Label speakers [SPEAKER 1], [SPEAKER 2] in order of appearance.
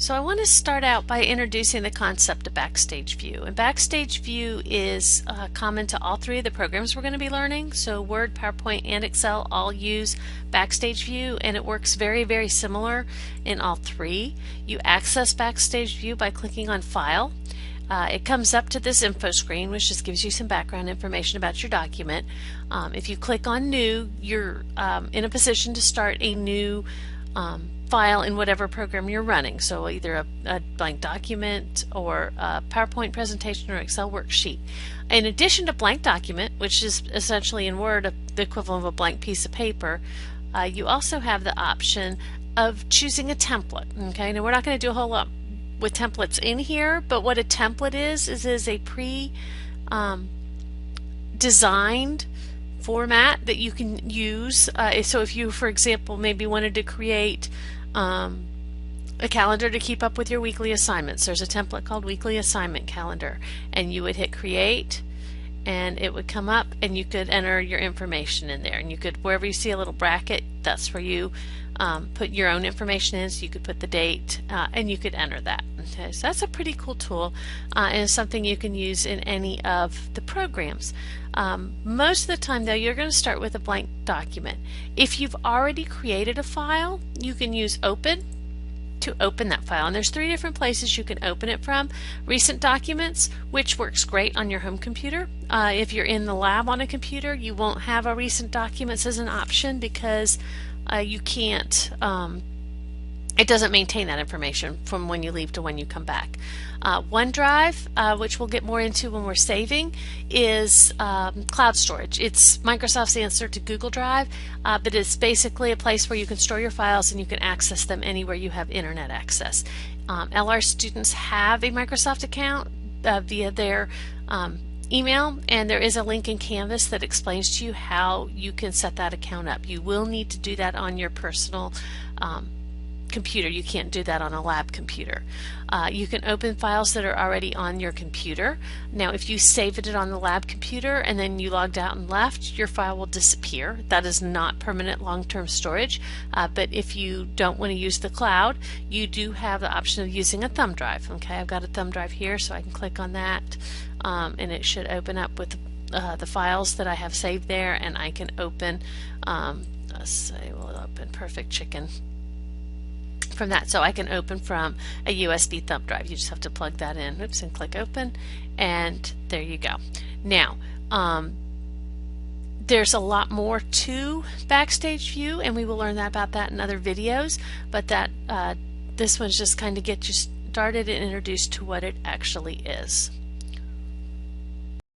[SPEAKER 1] So I want to start out by introducing the concept of Backstage View. And Backstage View is common to all three of the programs we're going to be learning. So Word, PowerPoint, and Excel all use Backstage View, and it works very, very similar in all three. You access Backstage View by clicking on File. It comes up to this info screen, which just gives you some background information about your document. If you click on New, you're in a position to start a new file in whatever program you're running. So either a blank document or a PowerPoint presentation or Excel worksheet. In addition to blank document, which is essentially in Word the equivalent of a blank piece of paper, you also have the option of choosing a template. Okay, now we're not going to do a whole lot with templates in here, but what a template is a designed format that you can use. So if you, for example, maybe wanted to create a calendar to keep up with your weekly assignments, there's a template called Weekly Assignment Calendar, and you would hit Create and it would come up and you could enter your information in there, and you could, wherever you see a little bracket, that's where you put your own information in. So you could put the date and you could enter that. Okay, so that's a pretty cool tool, and it's something you can use in any of the programs. Most of the time though, you're going to start with a blank document. If you've already created a file, you can use Open to open that file, and there's three different places you can open it from. Recent Documents, which works great on your home computer. If you're in the lab on a computer, you won't have a Recent Documents as an option because you can't, it doesn't maintain that information from when you leave to when you come back. OneDrive, which we'll get more into when we're saving, is cloud storage. It's Microsoft's answer to Google Drive, but it's basically a place where you can store your files and you can access them anywhere you have internet access. LR students have a Microsoft account via their email, and there is a link in Canvas that explains to you how you can set that account up. You will need to do that on your personal computer. You can't do that on a lab computer. You can open files that are already on your computer. Now if you saved it on the lab computer and then you logged out and left, your file will disappear. That is not permanent long-term storage, but if you don't want to use the cloud, you do have the option of using a thumb drive. Okay, I've got a thumb drive here, so I can click on that and it should open up with the files that I have saved there, and I can open, let's say we'll open Perfect Chicken from that. So I can open from a USB thumb drive. You just have to plug that in, oops, and click open, and there you go. Now there's a lot more to Backstage View, and we will learn about that in other videos, but this one's just kind of get you started and introduced to what it actually is.